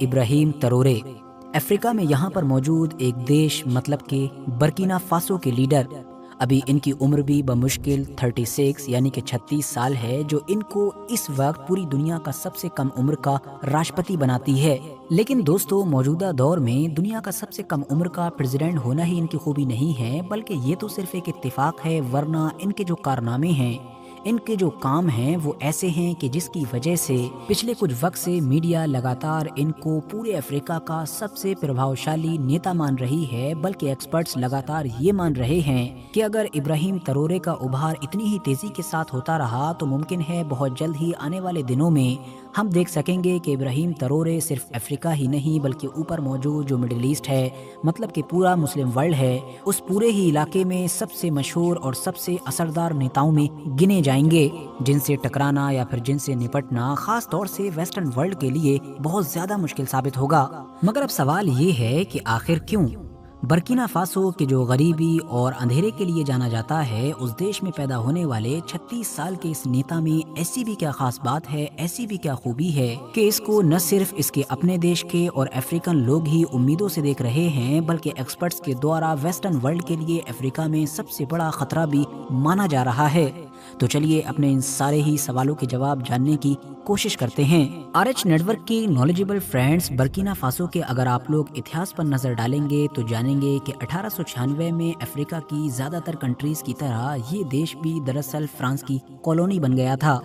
ابراہیم ترورے، افریقہ میں یہاں پر موجود ایک دیش مطلب کہ برکینا فاسو کے لیڈر۔ ابھی ان کی عمر بھی بمشکل 36 یعنی کہ 36 سال ہے، جو ان کو اس وقت پوری دنیا کا سب سے کم عمر کا راشٹرپتی بناتی ہے۔ لیکن دوستو موجودہ دور میں دنیا کا سب سے کم عمر کا پریزیڈنٹ ہونا ہی ان کی خوبی نہیں ہے، بلکہ یہ تو صرف ایک اتفاق ہے، ورنہ ان کے جو کارنامے ہیں، ان کے جو کام ہیں وہ ایسے ہیں کہ جس کی وجہ سے پچھلے کچھ وقت سے میڈیا لگاتار ان کو پورے افریقہ کا سب سے پربھاوشالی نیتا مان رہی ہے، بلکہ ایکسپرٹس لگاتار یہ مان رہے ہیں کہ اگر ابراہیم ترورے کا ابھار اتنی ہی تیزی کے ساتھ ہوتا رہا تو ممکن ہے بہت جلد ہی آنے والے دنوں میں ہم دیکھ سکیں گے کہ ابراہیم ترورے صرف افریقہ ہی نہیں بلکہ اوپر موجود جو مڈل ایسٹ ہے، مطلب کہ پورا مسلم ورلڈ ہے، اس پورے ہی علاقے میں سب سے مشہور اور سب سے اثردار نیتاؤں میں گنے جائیں گے، جن سے ٹکرانا یا پھر جن سے نپٹنا خاص طور سے ویسٹرن ورلڈ کے لیے بہت زیادہ مشکل ثابت ہوگا۔ مگر اب سوال یہ ہے کہ آخر کیوں؟ برکینا فاسو کے جو غریبی اور اندھیرے کے لیے جانا جاتا ہے، اس دیش میں پیدا ہونے والے 36 سال کے اس نیتا میں ایسی بھی کیا خاص بات ہے، ایسی بھی کیا خوبی ہے کہ اس کو نہ صرف اس کے اپنے دیش کے اور افریقن لوگ ہی امیدوں سے دیکھ رہے ہیں، بلکہ ایکسپرٹس کے دوارا ویسٹرن ورلڈ کے لیے افریقہ میں سب سے بڑا خطرہ بھی مانا جا رہا ہے۔ تو چلیے اپنے ان سارے ہی سوالوں کے جواب جاننے کی کوشش کرتے ہیں۔ RH نیٹ ورک کی نالجبل فرینڈز، برکینا فاسو کے اگر آپ لوگ اتہاس پر نظر ڈالیں گے تو جانیں گے کہ 1896 میں افریقہ کی زیادہ تر کنٹریز کی طرح یہ دیش بھی دراصل فرانس کی کالونی بن گیا تھا۔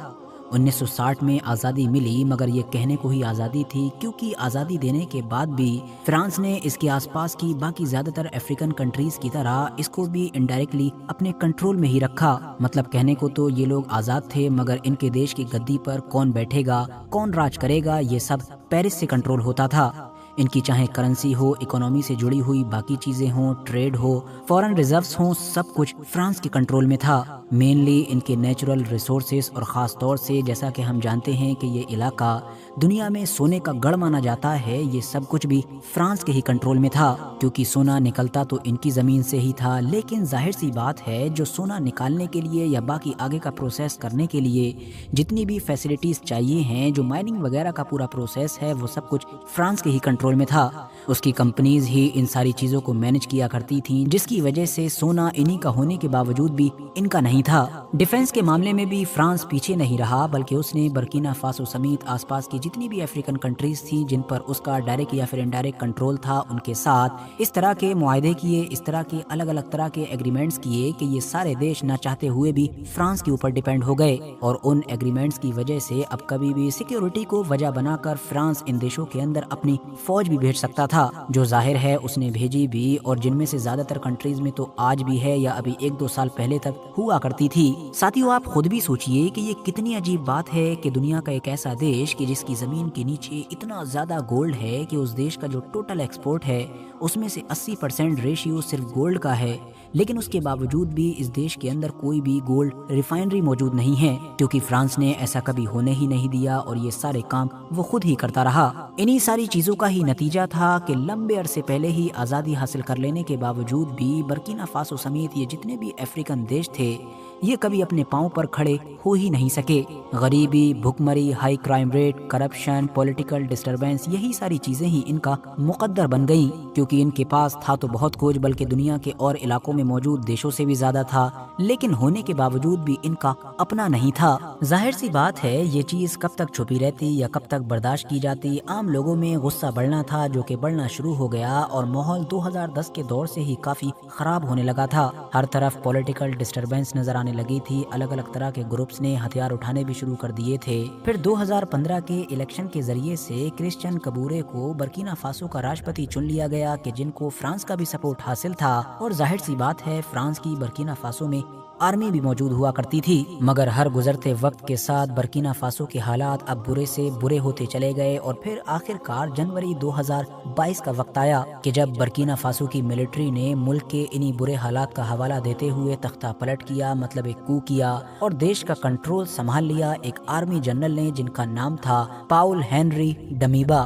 1960 میں آزادی ملی، مگر یہ کہنے کو ہی آزادی تھی، کیونکہ آزادی دینے کے بعد بھی فرانس نے اس کے آس پاس کی باقی زیادہ تر افریقن کنٹریز کی طرح اس کو بھی انڈائریکٹلی اپنے کنٹرول میں ہی رکھا۔ مطلب کہنے کو تو یہ لوگ آزاد تھے، مگر ان کے دیش کی گدی پر کون بیٹھے گا، کون راج کرے گا، یہ سب پیرس سے کنٹرول ہوتا تھا۔ ان کی چاہے کرنسی ہو، اکانومی سے جڑی ہوئی باقی چیزیں ہوں، ٹریڈ ہو، فورن ریزروز ہوں، سب کچھ فرانس کے کنٹرول میں تھا۔ مینلی ان کے نیچرل ریسورسز اور خاص طور سے جیسا کہ ہم جانتے ہیں کہ یہ علاقہ دنیا میں سونے کا گڑھ مانا جاتا ہے، یہ سب کچھ بھی فرانس کے ہی کنٹرول میں تھا، کیونکہ سونا نکلتا تو ان کی زمین سے ہی تھا۔ لیکن ظاہر سی بات ہے جو سونا نکالنے کے لیے یا باقی آگے کا پروسیس کرنے کے لیے جتنی بھی فیسلٹیز چاہیے ہیں، جو مائننگ وغیرہ کا پورا پروسیس ہے، وہ سب کچھ فرانس کے ہی کنٹرول میں تھا۔ اس کی کمپنیز ہی ان ساری چیزوں کو مینج کیا کرتی تھیں، جس کی وجہ سے سونا انہی کا ہونے کے باوجود بھی ان کا نہیں تھا۔ ڈیفنس کے معاملے میں بھی فرانس پیچھے نہیں رہا، بلکہ اس نے برکینا فاسو سمیت آس پاس کی جتنی بھی افریقن کنٹریز تھیں جن پر اس کا ڈائریکٹ یا پھر انڈائریکٹ کنٹرول تھا، ان کے ساتھ اس طرح کے معاہدے کیے، اس طرح کے الگ الگ طرح کے ایگریمنٹس کیے کہ یہ سارے دیش نہ چاہتے ہوئے بھی فرانس کے اوپر ڈیپینڈ ہو گئے، اور ان ایگریمنٹس کی وجہ سے اب کبھی بھی سیکیورٹی کو وجہ بنا کر فرانس ان دیشوں کے اندر اپنی فوج بھی بھیج سکتا تھا، جو ظاہر ہے اس نے بھیجی بھی، اور جن میں سے زیادہ تر کنٹریز میں تو آج بھی ہے یا ابھی 1-2 سال پہلے تک ہوا کرتی تھی۔ ساتھیو آپ خود بھی سوچئے کہ یہ کتنی عجیب بات ہے کہ دنیا کا ایک ایسا دیش کہ جس کی زمین کے نیچے اتنا زیادہ گولڈ ہے کہ اس دیش کا جو ٹوٹل ایکسپورٹ ہے اس میں سے 80% ریشیو صرف گولڈ کا ہے، لیکن اس کے باوجود بھی اس دیش کے اندر کوئی بھی گولڈ ریفائنری موجود نہیں ہے، کیونکہ فرانس نے ایسا کبھی ہونے ہی نہیں دیا، اور یہ سارے کام وہ خود ہی کرتا رہا۔ انہی ساری چیزوں کا ہی نتیجہ تھا کہ لمبے عرصے پہلے ہی آزادی حاصل کر لینے کے باوجود بھی برکینا فاسو سمیت یہ جتنے بھی افریقن دیش تھے، یہ کبھی اپنے پاؤں پر کھڑے ہو ہی نہیں سکے۔ غریبی، بھوکمری، high crime rate, corruption, political disturbance, یہی ساری چیزیں ہی ان کا مقدر بن گئیں، کیونکہ ان کے پاس تھا تو بہت کچھ، بلکہ دنیا کے اور علاقوں میں موجود دیشوں سے بھی زیادہ تھا، لیکن ہونے کے باوجود بھی ان کا اپنا نہیں تھا۔ ظاہر سی بات ہے یہ چیز کب تک چھپی رہتی یا کب تک برداشت کی جاتی؟ عام لوگوں میں غصہ بڑھنا تھا، جو کہ بڑھنا شروع ہو گیا، اور ماحول 2010 کے دور سے ہی کافی خراب ہونے لگا تھا۔ ہر طرف پولیٹیکل ڈسٹربنس نظر آنے لگی تھی، الگ الگ طرح کے گروپس نے ہتھیار اٹھانے بھی شروع کر دیے تھے۔ پھر 2015 کے الیکشن کے ذریعے سے کرسچین کبورے کو برکینا فاسو کا راشٹرپتی چن لیا گیا، کہ جن کو فرانس کا بھی سپورٹ حاصل تھا، اور ظاہر سی بات ہے فرانس کی برکینا فاسو میں آرمی بھی موجود ہوا کرتی تھی۔ مگر ہر گزرتے وقت کے ساتھ برکینا فاسو کے حالات اب برے سے برے ہوتے چلے گئے، اور پھر آخر کار جنوری 2022 کا وقت آیا کہ جب برکینا فاسو کی ملٹری نے ملک کے انہی برے حالات کا حوالہ دیتے ہوئے تختہ پلٹ کیا، مطلب ایک کو کیا، اور دیش کا کنٹرول سنبھال لیا ایک آرمی جنرل نے جن کا نام تھا پاؤل ہنری ڈمیبا۔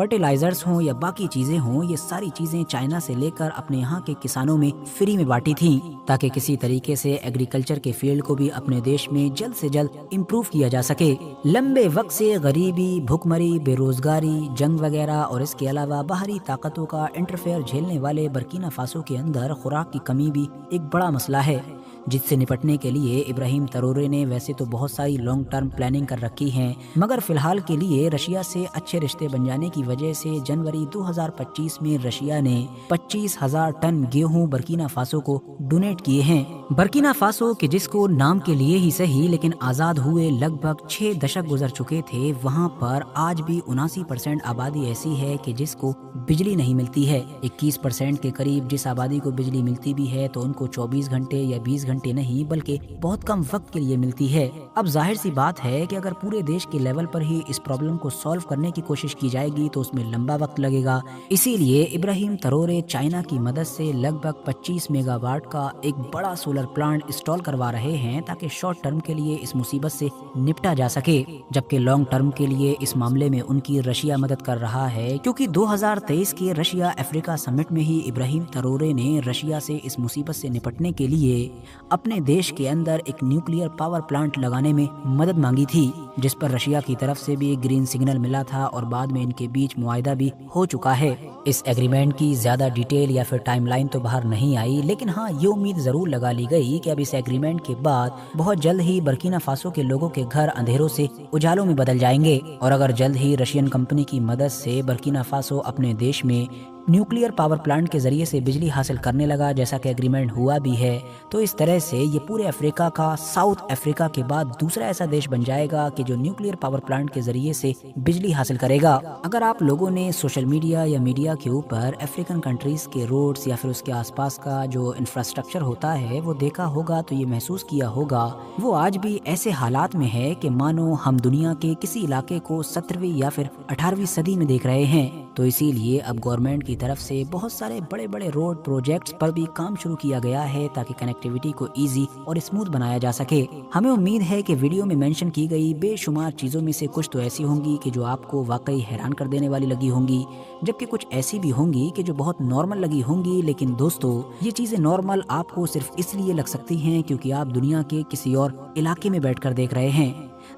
فرٹیلائزرز ہوں یا باقی چیزیں ہوں، یہ ساری چیزیں چائنا سے لے کر اپنے یہاں کے کسانوں میں فری میں بانٹی تھیں تاکہ کسی طریقے سے ایگریکلچر کے فیلڈ کو بھی اپنے دیش میں جلد سے جلد امپروو کیا جا سکے۔ لمبے وقت سے غریبی، بھوک مری، بے روزگاری، جنگ وغیرہ اور اس کے علاوہ باہری طاقتوں کا انٹرفیئر جھیلنے والے برکینا فاسو کے اندر خوراک کی کمی بھی ایک بڑا مسئلہ ہے، جس سے نپٹنے کے لیے ابراہیم ترورے نے ویسے تو بہت ساری لانگ ٹرم پلاننگ کر رکھی ہیں، مگر فی الحال کے لیے رشیا سے اچھے رشتے بن جانے کی وجہ سے جنوری 2025 میں رشیا نے 25,000 ٹن گیہوں برکینا فاسو کو ڈونیٹ کیے ہیں۔ برکینا فاسو کہ جس کو نام کے لیے ہی صحیح لیکن آزاد ہوئے لگ بھگ 6 دشک گزر چکے تھے، وہاں پر آج بھی 79% آبادی ایسی ہے کہ جس کو بجلی نہیں ملتی ہے۔ 21% کے قریب جس آبادی کو بجلی ملتی بھی ہے تو ان کو 24 گھنٹے یا 20 گھنٹے نہیں بلکہ بہت کم وقت کے لیے ملتی ہے۔ اب ظاہر سی بات ہے کہ اگر پورے دیش کے لیول پر ہی اس پرابلم کو سالو کرنے کی کوشش کی جائے گی تو اس میں لمبا وقت لگے گا۔ اسی لیے ابراہیم ترورے چائنا کی مدد سے لگ بھگ 25 میگا واٹ کا ایک بڑا سولر پلانٹ انسٹال کروا رہے ہیں تاکہ شارٹ ٹرم کے لیے اس مصیبت سے نپٹا جا سکے، جبکہ لانگ ٹرم کے لیے اس معاملے میں ان کی رشیا مدد کر رہا ہے، کیونکہ 2023 کے رشیا افریقہ سمٹ میں ہی ابراہیم ترورے نے رشیا سے اس مصیبت سے نپٹنے کے لیے اپنے دیش کے اندر ایک نیوکلیئر پاور پلانٹ لگانے میں مدد مانگی تھی، جس پر رشیا کی طرف سے بھی گرین سگنل ملا تھا اور بعد میں ان کے بیچ معاہدہ بھی ہو چکا ہے۔ اس ایگریمنٹ کی زیادہ ڈیٹیل یا پھر ٹائم لائن تو باہر نہیں آئی، لیکن ہاں یہ امید ضرور لگا لی گئی کہ اب اس ایگریمنٹ کے بعد بہت جلد ہی برکینا فاسو کے لوگوں کے گھر اندھیروں سے اجالوں میں بدل جائیں گے، اور اگر جلد ہی رشین کمپنی کی مدد سے برکینا فاسو اپنے دیش میں نیوکلیئر پاور پلانٹ کے ذریعے سے بجلی حاصل کرنے لگا جیسا کہ ایگریمنٹ ہوا بھی ہے، تو اس طرح سے یہ پورے افریقہ کا ساؤتھ افریقہ کے بعد دوسرا ایسا دیش بن جائے گا کہ جو نیوکلیئر پاور پلانٹ کے ذریعے سے بجلی حاصل کرے گا۔ اگر آپ لوگوں نے سوشل میڈیا یا میڈیا کے اوپر افریقن کنٹریز کے روڈز یا پھر اس کے آس پاس کا جو انفراسٹرکچر ہوتا ہے وہ دیکھا ہوگا تو یہ محسوس کیا ہوگا وہ آج بھی ایسے حالات میں ہے کہ مانو ہم دنیا کے کسی علاقے کو 17ویں یا پھر 18ویں صدی میں دیکھ رہے ہیں۔ تو اسی لیے اب گورنمنٹ کی طرف سے بہت سارے بڑے بڑے روڈ پروجیکٹس پر بھی کام شروع کیا گیا ہے تاکہ کنیکٹیویٹی کو ایزی اور اسموتھ بنایا جا سکے۔ ہمیں امید ہے کہ ویڈیو میں مینشن کی گئی بے شمار چیزوں میں سے کچھ تو ایسی ہوں گی کہ جو آپ کو واقعی حیران کر دینے والی لگی ہوں گی، جبکہ کچھ ایسی بھی ہوں گی کہ جو بہت نارمل لگی ہوں گی، لیکن دوستو یہ چیزیں نارمل آپ کو صرف اس لیے لگ سکتی ہیں کیونکہ آپ دنیا کے کسی اور علاقے میں بیٹھ کر دیکھ رہے ہیں۔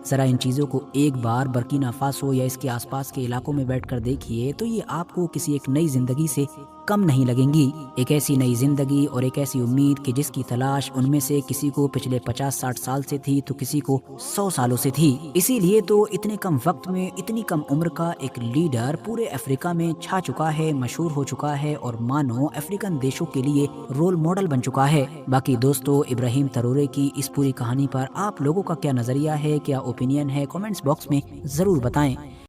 ذرا ان چیزوں کو ایک بار برکینا فاسو یا اس کے آس پاس کے علاقوں میں بیٹھ کر دیکھیے تو یہ آپ کو کسی ایک نئی زندگی سے کم نہیں لگیں گی، ایک ایسی نئی زندگی اور ایک ایسی امید کہ جس کی تلاش ان میں سے کسی کو پچھلے 50-60 سال سے تھی تو کسی کو 100 سالوں سے تھی۔ اسی لیے تو اتنے کم وقت میں اتنی کم عمر کا ایک لیڈر پورے افریقہ میں چھا چکا ہے، مشہور ہو چکا ہے اور مانو افریقن دیشوں کے لیے رول ماڈل بن چکا ہے۔ باقی دوستو ابراہیم ترورے کی اس پوری کہانی پر آپ لوگوں کا کیا نظریہ ہے، کیا اوپینین ہے، کمنٹس باکس میں ضرور بتائیں۔